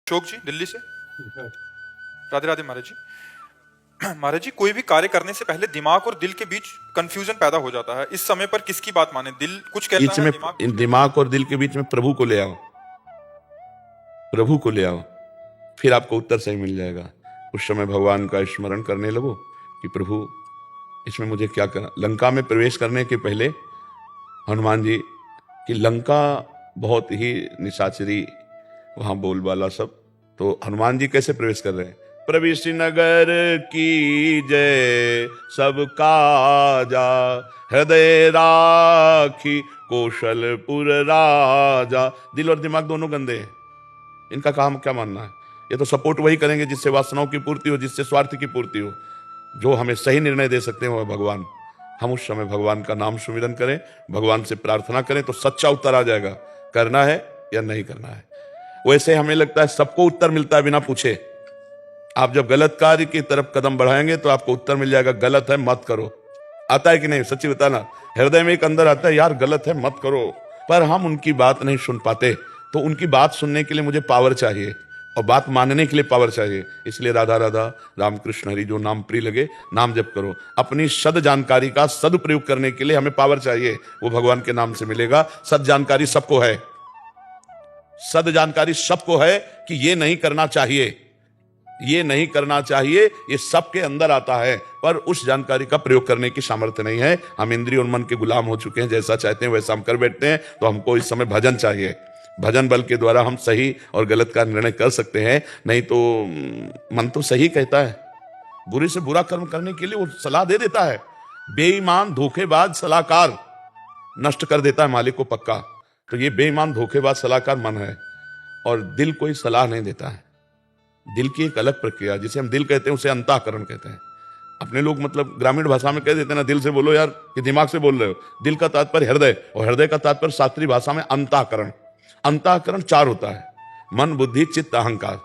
अशोक जी दिल्ली से। राधे राधे महाराज जी। महाराज जी, कोई भी कार्य करने से पहले दिमाग और दिल के बीच कंफ्यूजन पैदा हो जाता है। इस समय पर किसकी बात माने? दिल कुछ कहता बीच है, में दिमाग कुछ दिमाग और दिल के बीच में प्रभु को ले आओ, प्रभु को ले आओ, फिर आपको उत्तर सही मिल जाएगा। उस समय भगवान का स्मरण करने लगो कि प्रभु इसमें मुझे क्या करना। लंका में प्रवेश करने के पहले हनुमान जी की लंका बहुत ही निशाचरी, वहां बोलबाला सब, तो हनुमान जी कैसे प्रवेश कर रहे हैं? प्रवेश नगर की जय सब काजा, हृदय राखी कौशलपुर राजा। दिल और दिमाग दोनों गंदे हैं, इनका काम क्या मानना है? ये तो सपोर्ट वही करेंगे जिससे वासनाओं की पूर्ति हो, जिससे स्वार्थ की पूर्ति हो। जो हमें सही निर्णय दे सकते हैं वह भगवान। हम उस समय भगवान का नाम सुमिरन करें, भगवान से प्रार्थना करें तो सच्चा उत्तर आ जाएगा, करना है या नहीं करना है। वैसे हमें लगता है सबको उत्तर मिलता है बिना पूछे। आप जब गलत कार्य की तरफ कदम बढ़ाएंगे तो आपको उत्तर मिल जाएगा, गलत है मत करो। आता है कि नहीं? सच्ची बताना। हृदय में एक अंदर आता है, यार गलत है मत करो, पर हम उनकी बात नहीं सुन पाते। तो उनकी बात सुनने के लिए मुझे पावर चाहिए और बात मानने के लिए पावर चाहिए। इसलिए राधा राधा रामकृष्ण हरि जो नाम प्रिय लगे नाम जप करो। अपनी सद जानकारी का सदुपयोग करने के लिए हमें पावर चाहिए, वो भगवान के नाम से मिलेगा। सद जानकारी सबको है, सद जानकारी सबको है कि ये नहीं करना चाहिए, ये नहीं करना चाहिए, ये सबके अंदर आता है, पर उस जानकारी का प्रयोग करने की सामर्थ्य नहीं है। हम इंद्रिय और मन के गुलाम हो चुके हैं, जैसा चाहते हैं वैसा हम कर बैठते हैं। तो हमको इस समय भजन चाहिए। भजन बल के द्वारा हम सही और गलत का निर्णय कर सकते हैं। नहीं तो मन तो सही कहता है, बुरे से बुरा कर्म करने के लिए वो सलाह दे देता है। बेईमान धोखेबाज सलाहकार नष्ट कर देता है मालिक को पक्का। तो ये बेईमान धोखेबाज सलाहकार मन है, और दिल कोई सलाह नहीं देता है। दिल की एक अलग प्रक्रिया, जिसे हम दिल कहते हैं उसे अंतःकरण कहते हैं। अपने लोग मतलब ग्रामीण भाषा में कह देते हैं ना, दिल से बोलो यार, कि दिमाग से बोल रहे हो। दिल का तात्पर्य हृदय, और हृदय का तात्पर्य शास्त्रीय भाषा में अंतःकरण। अंतःकरण चार होता है: मन, बुद्धि, चित्त, अहंकार।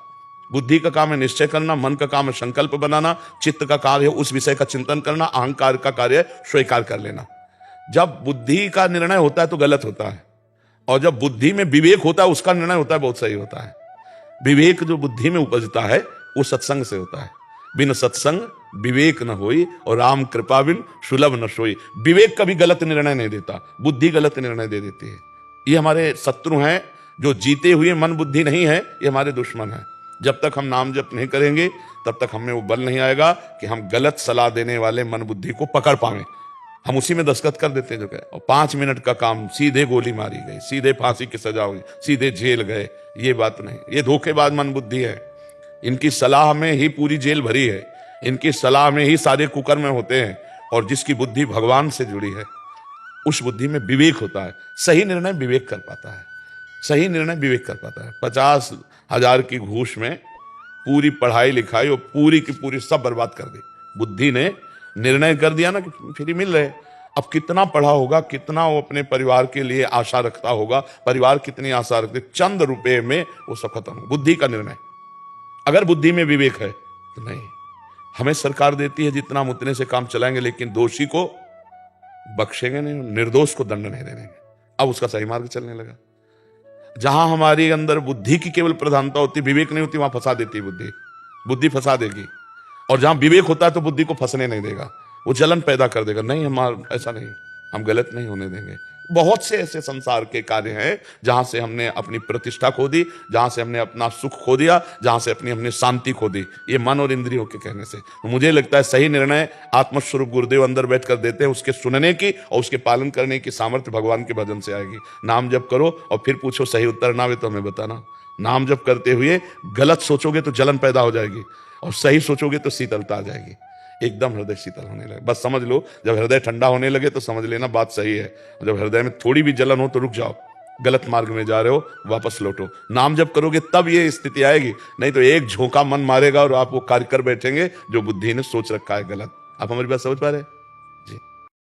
बुद्धि का काम है निश्चय करना, मन का काम है संकल्प बनाना, चित्त का कार्य है उस विषय का चिंतन करना, अहंकार का कार्य है स्वीकार कर लेना। जब बुद्धि का निर्णय होता है तो गलत होता है, और जब बुद्धि में विवेक होता है उसका निर्णय होता है बहुत सही होता है। विवेक जो बुद्धि में उपजता है वो सत्संग से होता है। बिन सत्संग विवेक न होई, और राम कृपा बिन सुलभ न सोई। विवेक कभी गलत निर्णय नहीं देता, बुद्धि गलत निर्णय दे देती है। ये हमारे शत्रु हैं, जो जीते हुए मन बुद्धि नहीं है, ये हमारे दुश्मन है। जब तक हम नाम जप नहीं करेंगे तब तक हमें वो बल नहीं आएगा कि हम गलत सलाह देने वाले मन बुद्धि को पकड़ पाएं। हम उसी में दस्तखत कर देते हैं जो कहे, और 5 मिनट का काम, सीधे गोली मारी गई, सीधे फांसी की सजा हुई, सीधे जेल गए। ये बात नहीं, ये धोखेबाज मन बुद्धि है। इनकी सलाह में ही पूरी जेल भरी है, इनकी सलाह में ही सारे कुकर्म होते हैं। और जिसकी बुद्धि भगवान से जुड़ी है उस बुद्धि में विवेक होता है। सही निर्णय विवेक कर पाता है, सही निर्णय विवेक कर पाता है। 50,000 की घूस में पूरी पढ़ाई लिखाई और पूरी की पूरी सब बर्बाद कर दी। बुद्धि ने निर्णय कर दिया ना कि फ्री मिल रहे। अब कितना पढ़ा होगा, कितना वो अपने परिवार के लिए आशा रखता होगा, परिवार कितनी आशा रखते, चंद रुपए में वो सब खत्म हो। बुद्धि का निर्णय। अगर बुद्धि में विवेक है तो नहीं, हमें सरकार देती है जितना हम उतने से काम चलाएंगे, लेकिन दोषी को बख्शेंगे नहीं, निर्दोष को दंड नहीं देंगे। अब उसका सही मार्ग चलने लगा। जहां हमारी अंदर बुद्धि की केवल प्रधानता होती, विवेक नहीं होती, वहां फंसा देती है बुद्धि। बुद्धि फंसा देगी। और जहां विवेक होता है तो बुद्धि को फंसने नहीं देगा, वो जलन पैदा कर देगा। नहीं, हमारा ऐसा नहीं, हम गलत नहीं होने देंगे। बहुत से ऐसे संसार के कार्य हैं जहां से हमने अपनी प्रतिष्ठा खो दी, जहां से हमने अपना सुख खो दिया, जहां से अपनी हमने शांति खो दी, ये मन और इंद्रियों के कहने से। मुझे लगता है सही निर्णय आत्मस्वरूप गुरुदेव अंदर बैठ कर देते हैं, उसके सुनने की और उसके पालन करने की सामर्थ्य भगवान के भजन से आएगी। नाम जप करो और फिर पूछो सही उत्तर ना आवे तो हमें बताना। नाम जप करते हुए गलत सोचोगे तो जलन पैदा हो जाएगी, और सही सोचोगे तो शीतलता आ जाएगी। एकदम हृदय शीतल होने लगे। बस समझ लो, जब हृदय ठंडा होने लगे तो समझ लेना बात सही है। जब हृदय में थोड़ी भी जलन हो तो रुक जाओ, गलत मार्ग में जा रहे हो, वापस लौटो। नाम जब करोगे तब ये स्थिति आएगी, नहीं तो एक झोंका मन मारेगा और आप वो कार्य कर बैठेंगे जो बुद्धि ने सोच रखा है गलत। आप हमारी बात समझ पा रहे हैं?